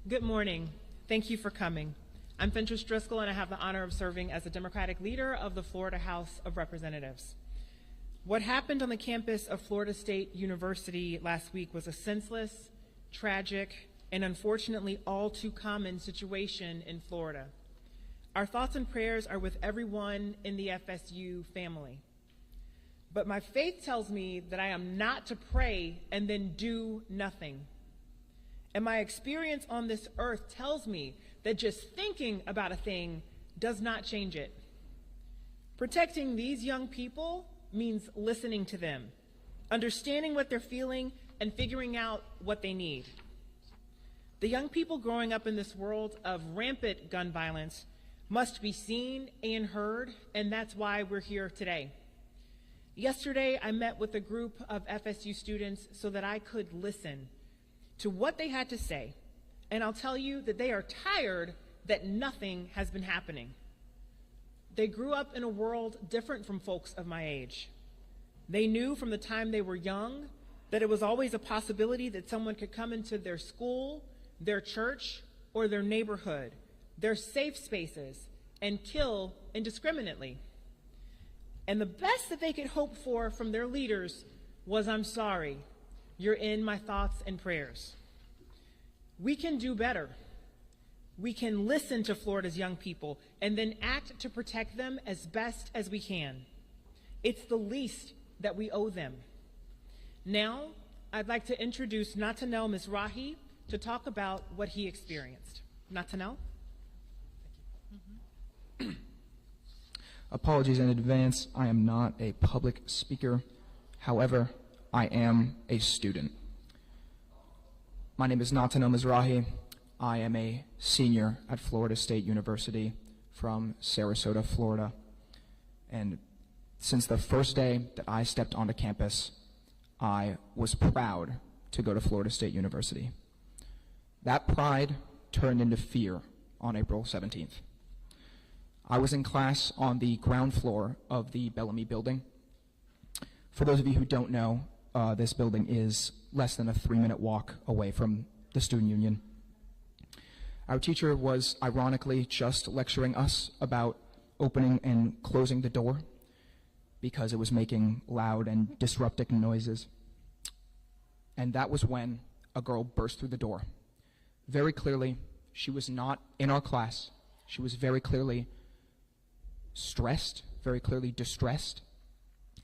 Good morning. Thank you for coming. I'm Fentress Driscoll, and I have the honor of serving as the Democratic leader of the Florida House of Representatives. What happened on the campus of Florida State University last week was a senseless, tragic, and unfortunately all too common situation in Florida. Our thoughts and prayers are with everyone in the FSU family. But my faith tells me that I am not to pray and then do nothing. And my experience on this earth tells me that just thinking about a thing does not change it. Protecting these young people means listening to them, understanding what they're feeling, and figuring out what they need. The young people growing up in this world of rampant gun violence must be seen and heard, and that's why we're here today. Yesterday, I met with a group of FSU students so that I could listen to what they had to say, and I'll tell you that they are tired that nothing has been happening. They grew up in a world different from folks of my age. They knew from the time they were young that it was always a possibility that someone could come into their school, their church, or their neighborhood, their safe spaces, and kill indiscriminately. And the best that they could hope for from their leaders was, "I'm sorry, you're in my thoughts and prayers." We can do better. We can listen to Florida's young people and then act to protect them as best as we can. It's the least that we owe them. Now, I'd like to introduce Natanel Mizrahi to talk about what he experienced. Natanel? Apologies in advance, I am not a public speaker. However, I am a student. My name is Natanel Mizrahi. I am a senior at Florida State University from Sarasota, Florida. And since the first day that I stepped onto campus, I was proud to go to Florida State University. That pride turned into fear on April 17th. I was in class on the ground floor of the Bellamy building. For those of you who don't know, this building is less than a 3-minute walk away from the student union. Our teacher was ironically just lecturing us about opening and closing the door because it was making loud and disruptive noises. And that was when a girl burst through the door. Very clearly, she was not in our class. She was very clearly stressed, very clearly distressed,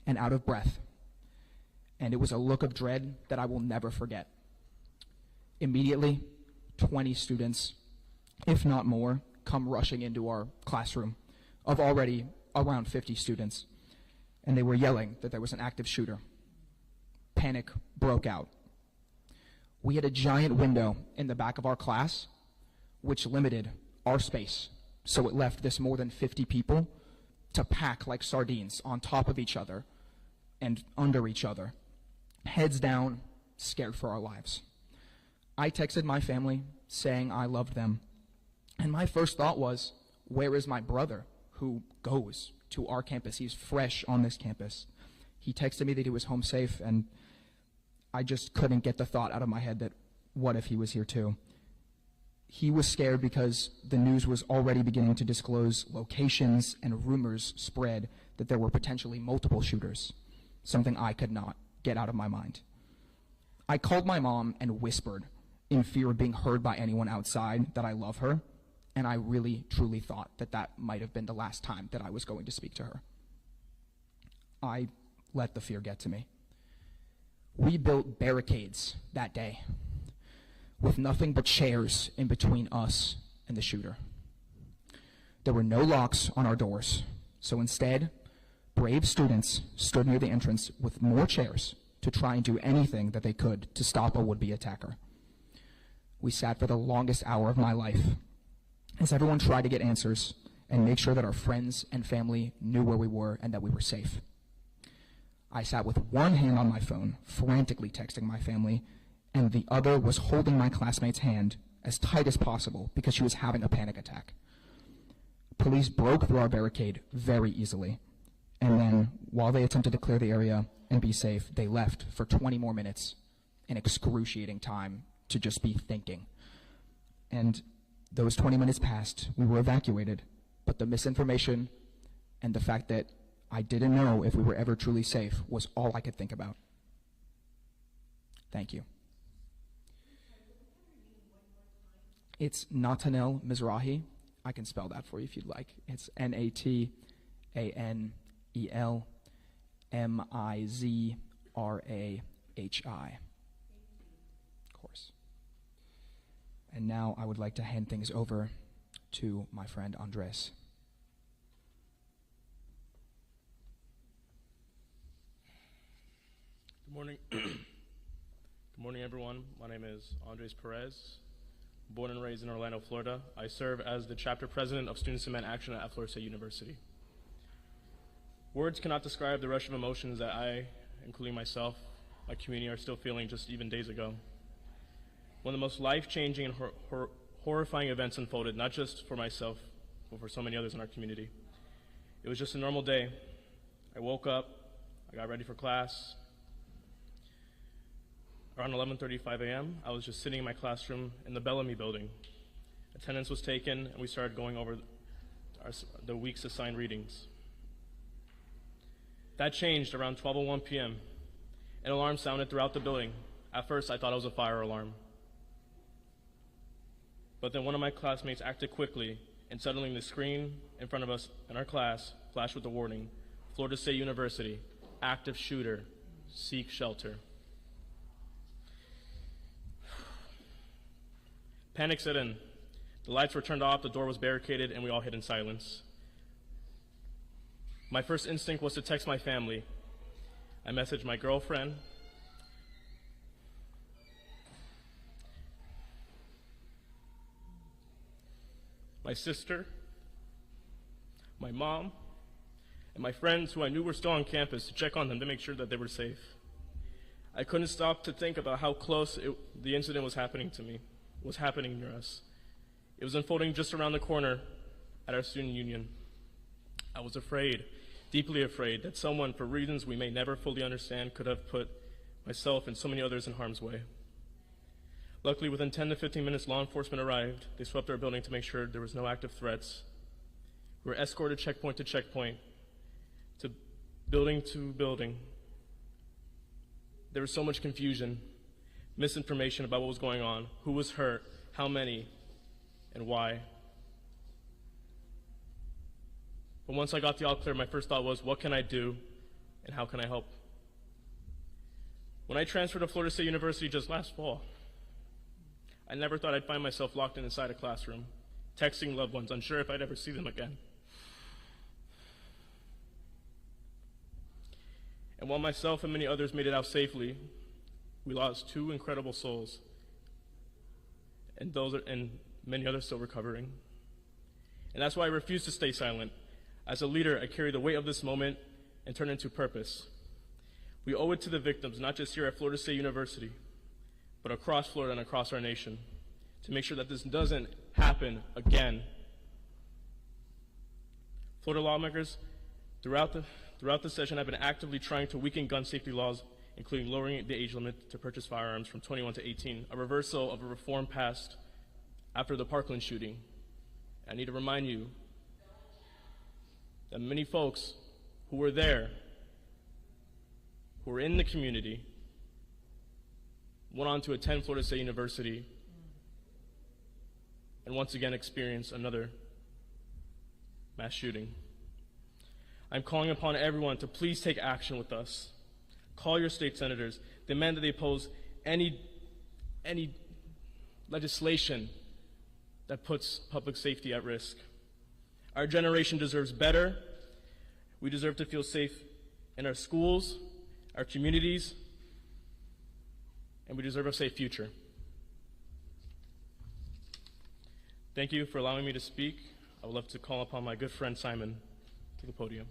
and out of breath. And it was a look of dread that I will never forget. Immediately, 20 students, if not more, come rushing into our classroom of already around 50 students, and they were yelling that there was an active shooter. Panic broke out. We had a giant window in the back of our class, which limited our space, so it left this more than 50 people to pack like sardines on top of each other and under each other, heads down, scared for our lives. I texted my family saying I loved them, and my first thought was, where is my brother who goes to our campus? He's fresh on this campus. He texted me that he was home safe, and I just couldn't get the thought out of my head that what if he was here too? He was scared because the news was already beginning to disclose locations, and rumors spread that there were potentially multiple shooters, something I could not get out of my mind. I called my mom and whispered, in fear of being heard by anyone outside, that I love her, and I really, truly thought that that might have been the last time that I was going to speak to her. I let the fear get to me. We built barricades that day, with nothing but chairs in between us and the shooter. There were no locks on our doors, so instead, brave students stood near the entrance with more chairs to try and do anything that they could to stop a would-be attacker. We sat for the longest hour of my life as everyone tried to get answers and make sure that our friends and family knew where we were and that we were safe. I sat with one hand on my phone, frantically texting my family, and the other was holding my classmate's hand as tight as possible because she was having a panic attack. Police broke through our barricade very easily, and then, while they attempted to clear the area and be safe, they left for 20 more minutes, an excruciating time to just be thinking. And those 20 minutes passed, we were evacuated, but the misinformation and the fact that I didn't know if we were ever truly safe was all I could think about. Thank you. It's Natanel Mizrahi. I can spell that for you if you'd like. It's Natanel Mizrahi. Of course. And now I would like to hand things over to my friend Andres. Good morning. Good morning, everyone. My name is Andres Perez. Born and raised in Orlando, Florida, I serve as the chapter president of Student Cement Action at Florida State University. Words cannot describe the rush of emotions that I, including myself, my community, are still feeling just even days ago. One of the most life-changing and horrifying events unfolded, not just for myself, but for so many others in our community. It was just a normal day. I woke up, I got ready for class. Around 11:35 a.m., I was just sitting in my classroom in the Bellamy building. Attendance was taken, and we started going over the week's assigned readings. That changed around 12:01 p.m. An alarm sounded throughout the building. At first, I thought it was a fire alarm. But then one of my classmates acted quickly, and suddenly the screen in front of us in our class flashed with the warning, Florida State University, active shooter, seek shelter. Panic set in. The lights were turned off, the door was barricaded, and we all hid in silence. My first instinct was to text my family. I messaged my girlfriend, my sister, my mom, and my friends who I knew were still on campus to check on them to make sure that they were safe. I couldn't stop to think about how close the incident was happening to me. Was happening near us. It was unfolding just around the corner at our student union. I was afraid, deeply afraid, that someone, for reasons we may never fully understand, could have put myself and so many others in harm's way. Luckily, within 10 to 15 minutes, law enforcement arrived. They swept our building to make sure there was no active threats. We were escorted checkpoint to checkpoint, to building. There was so much confusion, misinformation about what was going on, who was hurt, how many, and why. But once I got the all clear, my first thought was, what can I do and how can I help? When I transferred to Florida State University just last fall, I never thought I'd find myself locked inside a classroom, texting loved ones, unsure if I'd ever see them again. And while myself and many others made it out safely, we lost two incredible souls, and many others still recovering. And that's why I refuse to stay silent. As a leader, I carry the weight of this moment and turn it into purpose. We owe it to the victims, not just here at Florida State University, but across Florida and across our nation, to make sure that this doesn't happen again. Florida lawmakers throughout the session have been actively trying to weaken gun safety laws, including lowering the age limit to purchase firearms from 21 to 18, a reversal of a reform passed after the Parkland shooting. I need to remind you that many folks who were there, who were in the community, went on to attend Florida State University and once again experience another mass shooting. I'm calling upon everyone to please take action with us. Call your state senators, demand that they oppose any legislation that puts public safety at risk. Our generation deserves better. We deserve to feel safe in our schools, our communities, and we deserve a safe future. Thank you for allowing me to speak. I would love to call upon my good friend Simon to the podium.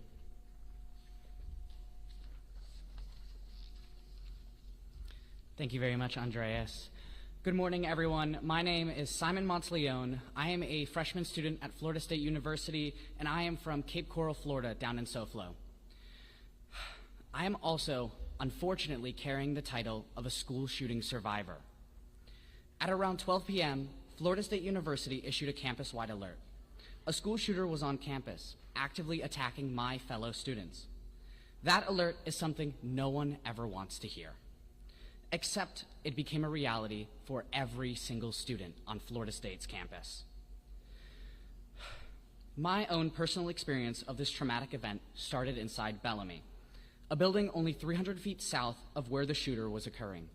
Thank you very much, Andreas. Good morning, everyone. My name is Simon Monteleone. I am a freshman student at Florida State University, and I am from Cape Coral, Florida, down in SoFlo. I am also, unfortunately, carrying the title of a school shooting survivor. At around 12 p.m., Florida State University issued a campus-wide alert. A school shooter was on campus, actively attacking my fellow students. That alert is something no one ever wants to hear. Except it became a reality for every single student on Florida State's campus. My own personal experience of this traumatic event started inside Bellamy, a building only 300 feet south of where the shooter was occurring.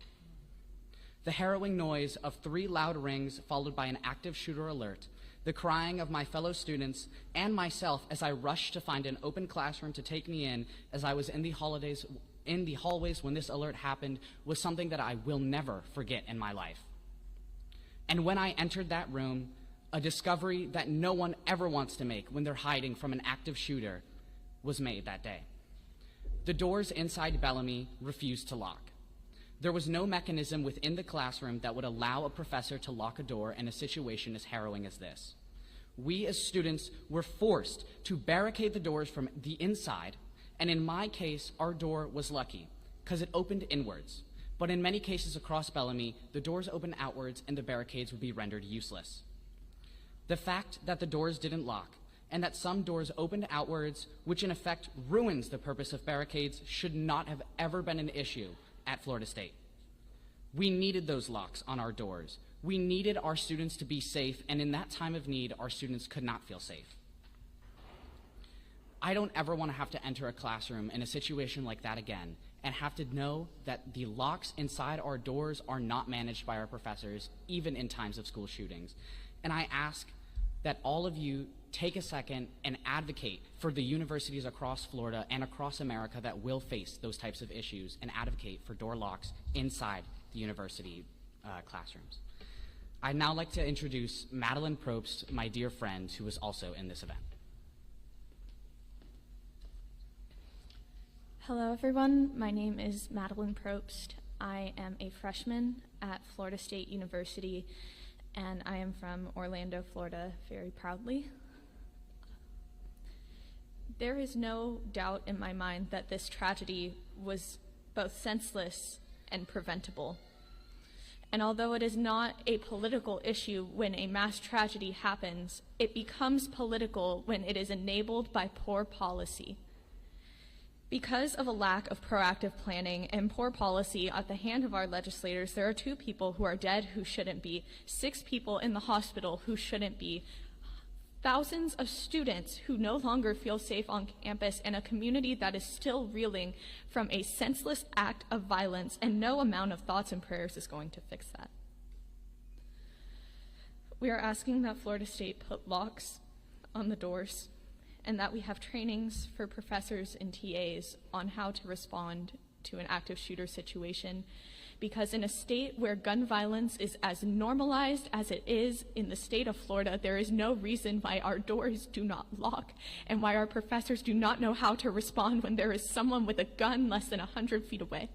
The harrowing noise of 3 loud rings followed by an active shooter alert, the crying of my fellow students and myself as I rushed to find an open classroom to take me in as I was in the hallways when this alert happened was something that I will never forget in my life. And when I entered that room, a discovery that no one ever wants to make when they're hiding from an active shooter was made that day. The doors inside Bellamy refused to lock. There was no mechanism within the classroom that would allow a professor to lock a door in a situation as harrowing as this. We as students were forced to barricade the doors from the inside, and in my case, our door was lucky because it opened inwards. But in many cases across Bellamy, the doors opened outwards and the barricades would be rendered useless. The fact that the doors didn't lock and that some doors opened outwards, which in effect ruins the purpose of barricades, should not have ever been an issue at Florida State. We needed those locks on our doors. We needed our students to be safe, and in that time of need, our students could not feel safe. I don't ever want to have to enter a classroom in a situation like that again and have to know that the locks inside our doors are not managed by our professors, even in times of school shootings. And I ask that all of you take a second and advocate for the universities across Florida and across America that will face those types of issues and advocate for door locks inside the university classrooms. I'd now like to introduce Madeline Probst, my dear friend, who was also in this event. Hello everyone, my name is Madeline Probst. I am a freshman at Florida State University, and I am from Orlando, Florida, very proudly. There is no doubt in my mind that this tragedy was both senseless and preventable. And although it is not a political issue when a mass tragedy happens, it becomes political when it is enabled by poor policy. Because of a lack of proactive planning and poor policy at the hand of our legislators, there are 2 people who are dead who shouldn't be, 6 people in the hospital who shouldn't be, thousands of students who no longer feel safe on campus, and a community that is still reeling from a senseless act of violence, and no amount of thoughts and prayers is going to fix that. We are asking that Florida State put locks on the doors, and that we have trainings for professors and TAs on how to respond to an active shooter situation, because in a state where gun violence is as normalized as it is in the state of Florida, there is no reason why our doors do not lock and why our professors do not know how to respond when there is someone with a gun less than 100 feet away.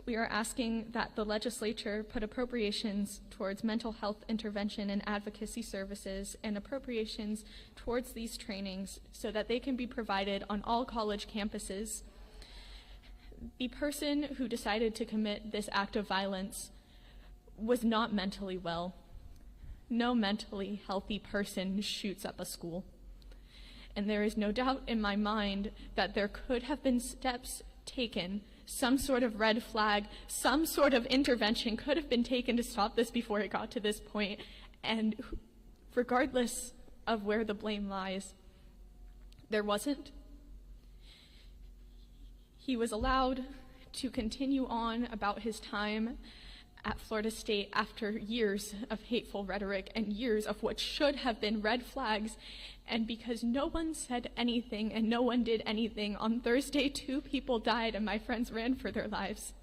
We are asking that the legislature put appropriations towards mental health intervention and advocacy services and appropriations towards these trainings so that they can be provided on all college campuses. The person who decided to commit this act of violence was not mentally well. No mentally healthy person shoots up a school. And there is no doubt in my mind that there could have been steps taken, some sort of red flag, some sort of intervention could have been taken to stop this before it got to this point. And regardless of where the blame lies, there wasn't. He was allowed to continue on about his time at Florida State after years of hateful rhetoric and years of what should have been red flags. And because no one said anything and no one did anything, on Thursday 2 people died and my friends ran for their lives.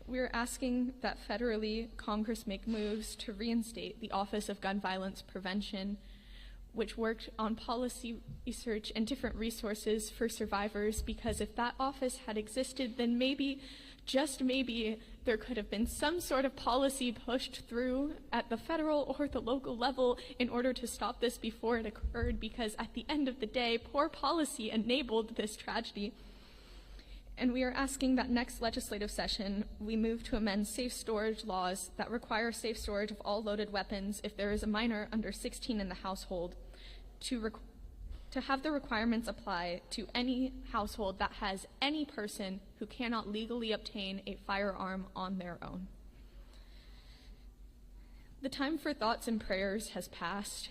We're asking that federally Congress make moves to reinstate the Office of Gun Violence Prevention, which worked on policy research and different resources for survivors, because if that office had existed, then maybe, just maybe, there could have been some sort of policy pushed through at the federal or the local level in order to stop this before it occurred, because at the end of the day, poor policy enabled this tragedy. And we are asking that next legislative session, we move to amend safe storage laws that require safe storage of all loaded weapons if there is a minor under 16 in the household, to have the requirements apply to any household that has any person who cannot legally obtain a firearm on their own. The time for thoughts and prayers has passed.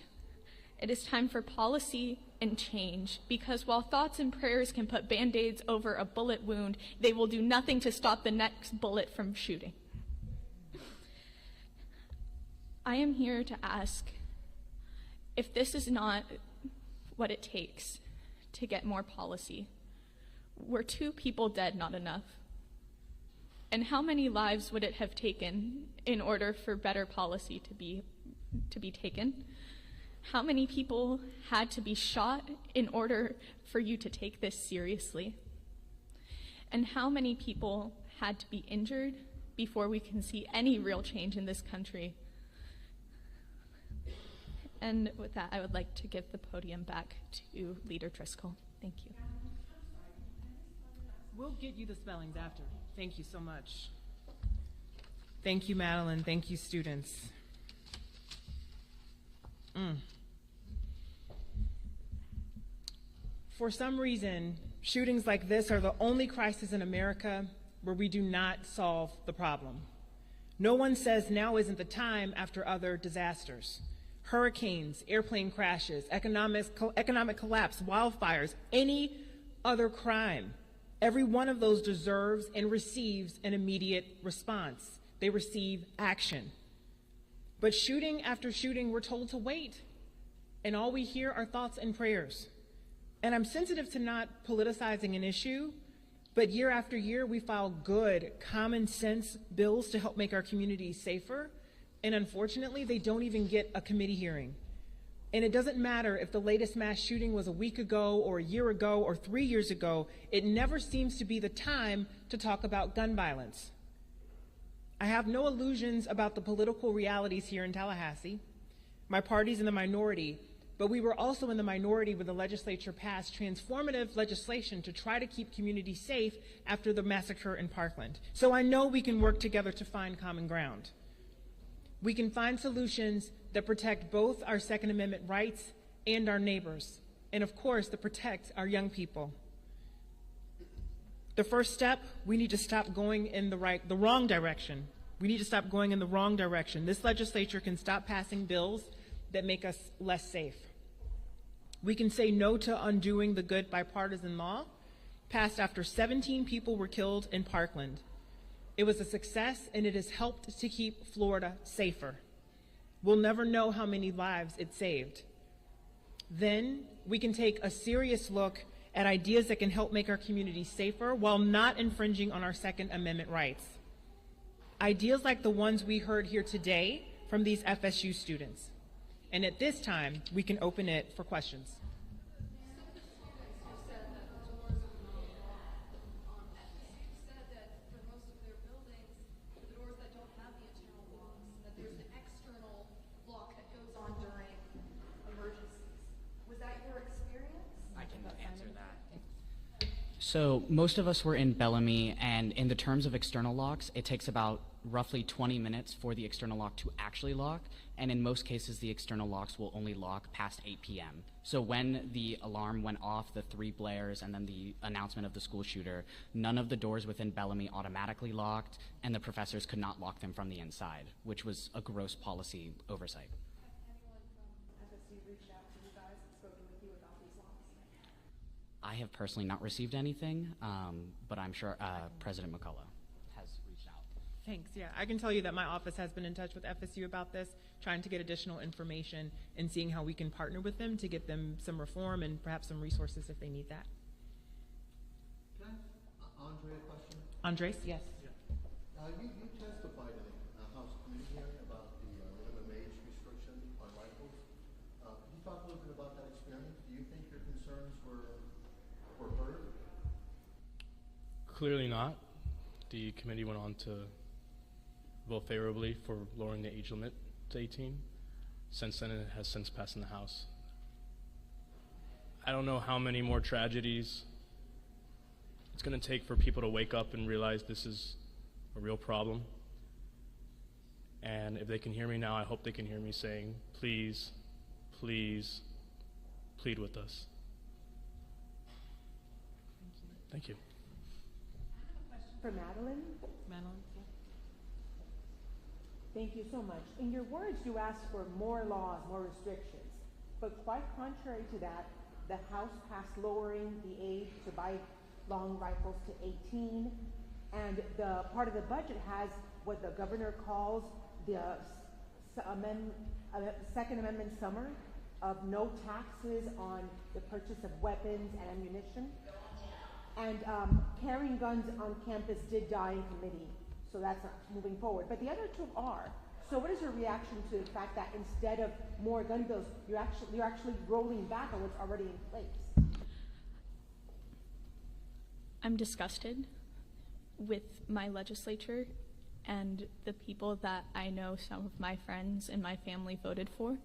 It is time for policy and change, because while thoughts and prayers can put Band-Aids over a bullet wound, they will do nothing to stop the next bullet from shooting. I am here to ask if this is not what it takes to get more policy. Were 2 people dead not enough? And how many lives would it have taken in order for better policy to be taken? How many people had to be shot in order for you to take this seriously? And how many people had to be injured before we can see any real change in this country? And with that, I would like to give the podium back to Leader Driscoll. Thank you. We'll get you the spellings after. Thank you so much. Thank you, Madeline. Thank you, students. For some reason, shootings like this are the only crisis in America where we do not solve the problem. No one says now isn't the time after other disasters. Hurricanes, airplane crashes, economic collapse, wildfires, any other crime. Every one of those deserves and receives an immediate response. They receive action. But shooting after shooting, we're told to wait. And all we hear are thoughts and prayers. And I'm sensitive to not politicizing an issue, but year after year, we file good, common sense bills to help make our communities safer. And unfortunately, they don't even get a committee hearing. And it doesn't matter if the latest mass shooting was a week ago or a year ago or 3 years ago, it never seems to be the time to talk about gun violence. I have no illusions about the political realities here in Tallahassee. My party's in the minority, but we were also in the minority when the legislature passed transformative legislation to try to keep communities safe after the massacre in Parkland. So I know we can work together to find common ground. We can find solutions that protect both our Second Amendment rights and our neighbors, and of course, that protect our young people. The first step, we need to stop going in the wrong direction. We need to stop going in the wrong direction. This legislature can stop passing bills that make us less safe. We can say no to undoing the good bipartisan law passed after 17 people were killed in Parkland. It was a success, and it has helped to keep Florida safer. We'll never know how many lives it saved. Then we can take a serious look at ideas that can help make our communities safer while not infringing on our Second Amendment rights. Ideas like the ones we heard here today from these FSU students. And at this time, we can open it for questions. So most of us were in Bellamy, and in the terms of external locks, it takes about roughly 20 minutes for the external lock to actually lock, and in most cases the external locks will only lock past 8 p.m. So when the alarm went off, the 3 blares, and then the announcement of the school shooter, none of the doors within Bellamy automatically locked, and the professors could not lock them from the inside, which was a gross policy oversight. I have personally not received anything, but I'm sure President McCullough has reached out. Thanks. Yeah, I can tell you that my office has been in touch with FSU about this, trying to get additional information and seeing how we can partner with them to get them some reform and perhaps some resources if they need that. Can I ask Andre a question? Andres, yes. Yeah. You testified in a House committee hearing about the minimum age restriction on rifles. Could you talk a little bit about that experience? Do you think your concerns were heard? Clearly not. The committee went on to vote favorably for lowering the age limit to 18. Since then, it has since passed in the House. I don't know how many more tragedies it's going to take for people to wake up and realize this is a real problem. And if they can hear me now, I hope they can hear me saying, please, please, plead with us. Thank you. For Madeline. Madeline? Thank you so much. In your words, you asked for more laws, more restrictions. But quite contrary to that, the House passed lowering the age to buy long rifles to 18. And the part of the budget has what the governor calls the Second Amendment summer of no taxes on the purchase of weapons and ammunition. And carrying guns on campus did die in committee, so that's not moving forward. But the other two are. So what is your reaction to the fact that instead of more gun bills, you're actually rolling back on what's already in place? I'm disgusted with my legislature and the people that I know some of my friends and my family voted for.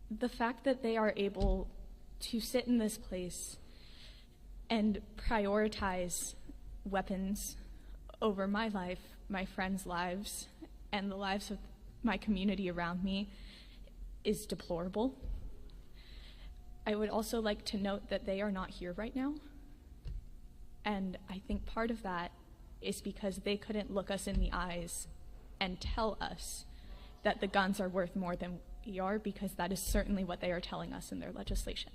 The fact that they are able to sit in this place and prioritize weapons over my life, my friends' lives, and the lives of my community around me is deplorable. I would also like to note that they are not here right now. And I think part of that is because they couldn't look us in the eyes and tell us that the guns are worth more than we are, because that is certainly what they are telling us in their legislation.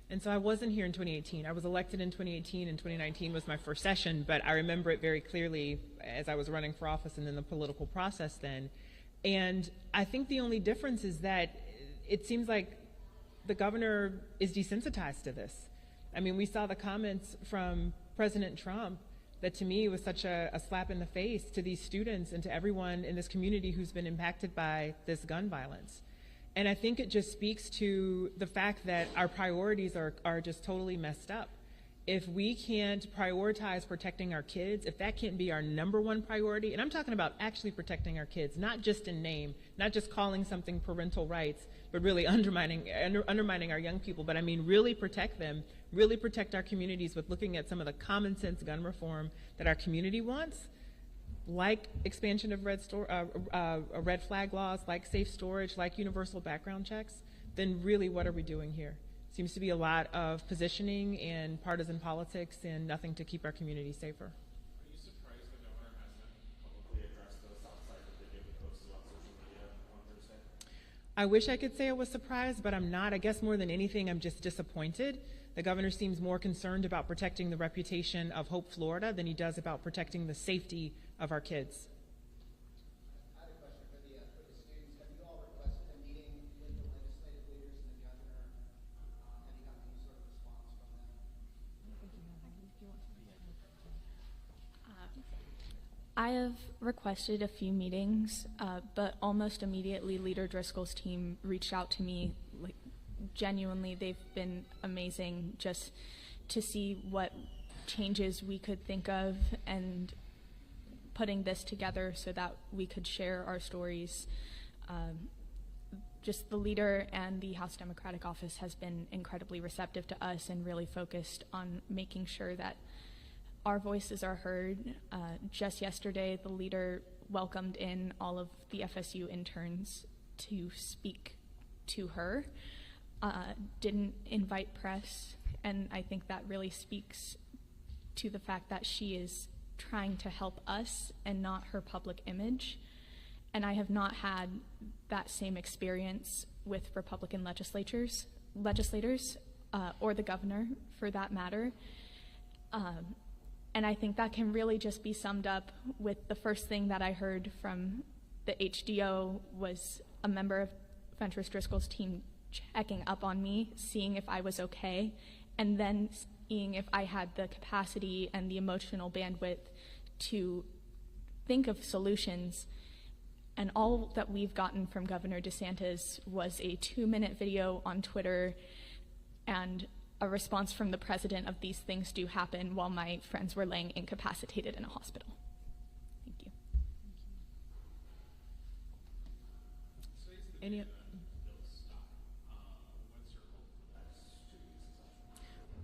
And so I wasn't here in 2018. I was elected in 2018, and 2019 was my first session, but I remember it very clearly as I was running for office and in the political process then. And I think the only difference is that it seems like the governor is desensitized to this. I mean, we saw the comments from President Trump that to me was such a slap in the face to these students and to everyone in this community who's been impacted by this gun violence. And I think it just speaks to the fact that our priorities are just totally messed up. If we can't prioritize protecting our kids, if that can't be our number one priority, and I'm talking about actually protecting our kids, not just in name, not just calling something parental rights, but really undermining our young people, but I mean really protect them, really protect our communities with looking at some of the common sense gun reform that our community wants, like expansion of red flag laws, like safe storage, like universal background checks, then really what are we doing here? Seems to be a lot of positioning and partisan politics and nothing to keep our community safer. Are you surprised the governor hasn't publicly addressed those outside of the video he posted on social media on Thursday? I wish I could say I was surprised, but I'm not. I guess more than anything, I'm just disappointed. The governor seems more concerned about protecting the reputation of Hope, Florida than he does about protecting the safety of our kids. I had a question for the students. Have you all requested a meeting with the legislative leaders and the governor? Have you gotten any sort of response from them? I have requested a few meetings, but almost immediately Leader Driscoll's team reached out to me. Like, genuinely, they've been amazing just to see what changes we could think of and putting this together so that we could share our stories. Just the leader and the House Democratic Office has been incredibly receptive to us and really focused on making sure that our voices are heard. Just yesterday, the leader welcomed in all of the FSU interns to speak to her, didn't invite press, and I think that really speaks to the fact that she is trying to help us and not her public image. And I have not had that same experience with Republican legislators, or the governor for that matter. And I think that can really just be summed up with the first thing that I heard from the HDO was a member of Fentress Driscoll's team checking up on me, seeing if I was okay, and then seeing if I had the capacity and the emotional bandwidth to think of solutions. And all that we've gotten from Governor DeSantis was a 2-minute video on Twitter and a response from the president of these things do happen while my friends were laying incapacitated in a hospital. Thank you. Any?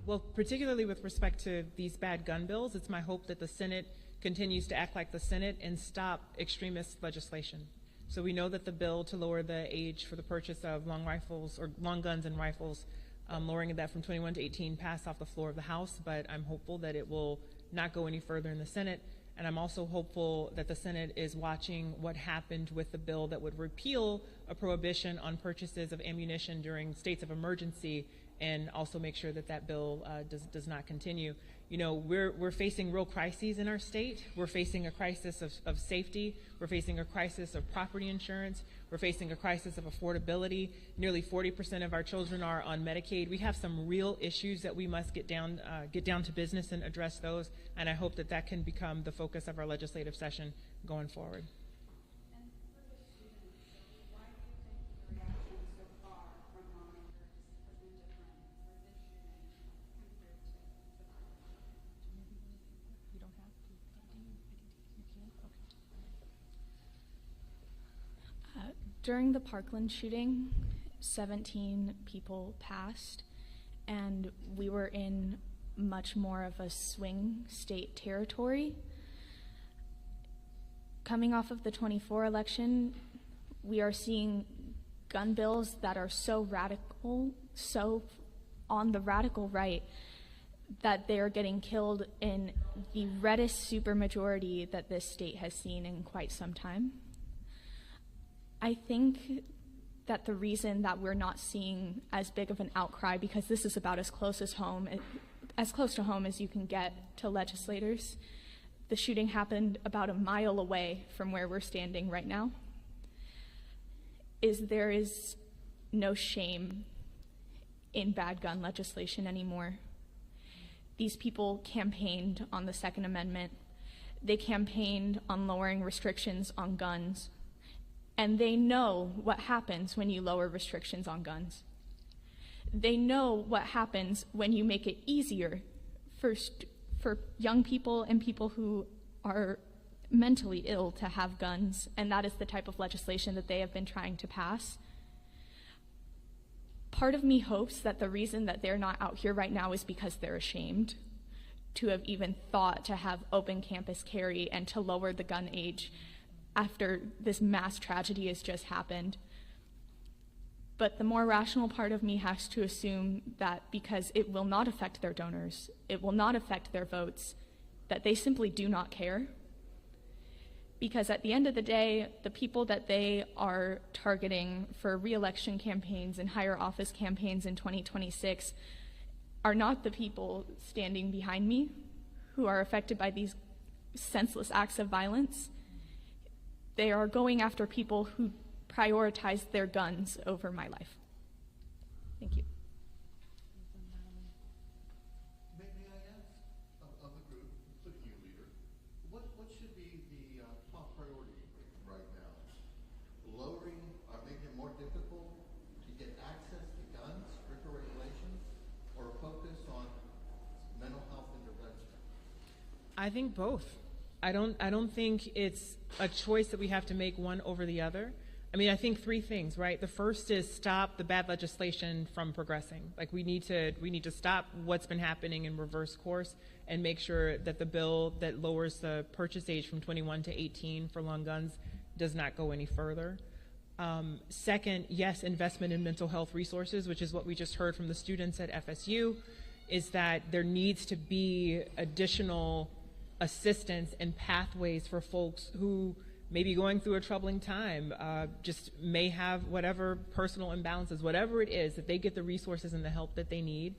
Well, particularly with respect to these bad gun bills, it's my hope that the Senate continues to act like the Senate and stop extremist legislation. So we know that the bill to lower the age for the purchase of long rifles or long guns and rifles, lowering that from 21 to 18, passed off the floor of the House, but I'm hopeful that it will not go any further in the Senate. And I'm also hopeful that the Senate is watching what happened with the bill that would repeal a prohibition on purchases of ammunition during states of emergency, and also make sure that that bill does not continue. You know, we're facing real crises in our state. We're facing a crisis of safety. We're facing a crisis of property insurance. We're facing a crisis of affordability. Nearly 40% of our children are on Medicaid. We have some real issues that we must get down to business and address those. And I hope that that can become the focus of our legislative session going forward. During the Parkland shooting, 17 people passed, and we were in much more of a swing state territory. Coming off of the 24 election, we are seeing gun bills that are so radical, so on the radical right, that they are getting killed in the reddest supermajority that this state has seen in quite some time. I think that the reason that we're not seeing as big of an outcry, because this is about as close to home as you can get to legislators. The shooting happened about a mile away from where we're standing right now. There is no shame in bad gun legislation anymore. These people campaigned on the Second Amendment. They campaigned on lowering restrictions on guns. And they know what happens when you lower restrictions on guns. They know what happens when you make it easier for young people and people who are mentally ill to have guns, and that is the type of legislation that they have been trying to pass. Part of me hopes that the reason that they're not out here right now is because they're ashamed to have even thought to have open campus carry and to lower the gun age after this mass tragedy has just happened. But the more rational part of me has to assume that because it will not affect their donors, it will not affect their votes, that they simply do not care. Because at the end of the day, the people that they are targeting for re-election campaigns and higher office campaigns in 2026 are not the people standing behind me who are affected by these senseless acts of violence. They are going after people who prioritize their guns over my life. Thank you. May I ask of the group, including you, leader, what should be the top priority right now? Lowering or making it more difficult to get access to guns, stricter regulations, or a focus on mental health intervention? I think both. I don't think it's a choice that we have to make one over the other. I mean, I think three things, right? The first is stop the bad legislation from progressing. Like we need to stop what's been happening in reverse course and make sure that the bill that lowers the purchase age from 21 to 18 for long guns does not go any further. Second, yes, investment in mental health resources, which is what we just heard from the students at FSU, is that there needs to be additional assistance and pathways for folks who may be going through a troubling time, just may have whatever personal imbalances, whatever it is, that they get the resources and the help that they need.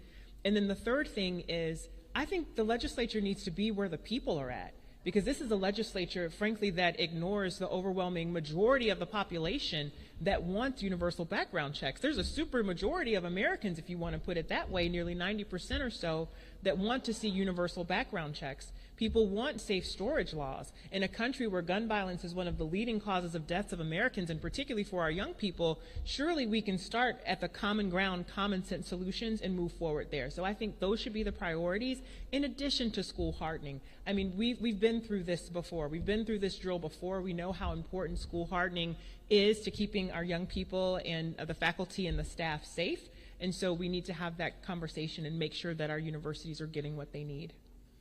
And then the third thing is, I think the legislature needs to be where the people are at. Because this is a legislature, frankly, that ignores the overwhelming majority of the population that wants universal background checks. There's a super majority of Americans, if you want to put it that way, nearly 90% or so, that want to see universal background checks. People want safe storage laws. In a country where gun violence is one of the leading causes of deaths of Americans, and particularly for our young people, surely we can start at the common ground, common sense solutions and move forward there. So I think those should be the priorities in addition to school hardening. I mean, we've been through this before. We've been through this drill before. We know how important school hardening is to keeping our young people and the faculty and the staff safe. And so we need to have that conversation and make sure that our universities are getting what they need.